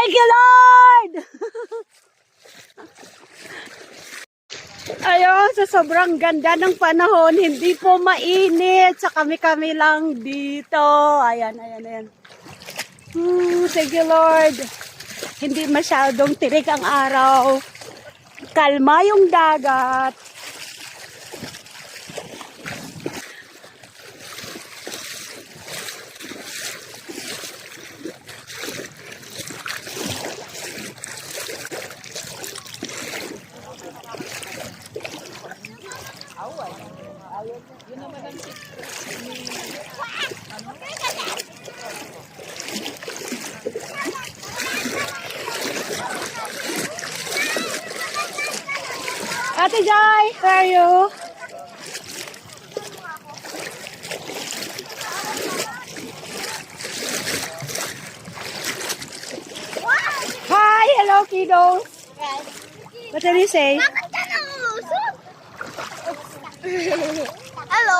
Thank you, Lord! Ayun, sa sobrang ganda ng panahon, hindi po mainit. Sa kami-kami lang dito. Ayan, ayan, ayan. Thank you, Lord. Hindi masyadong tirik ang araw. Kalma yung dagat. Ate Joy, where are you? Hi, hello kiddos. What did you say? Hello.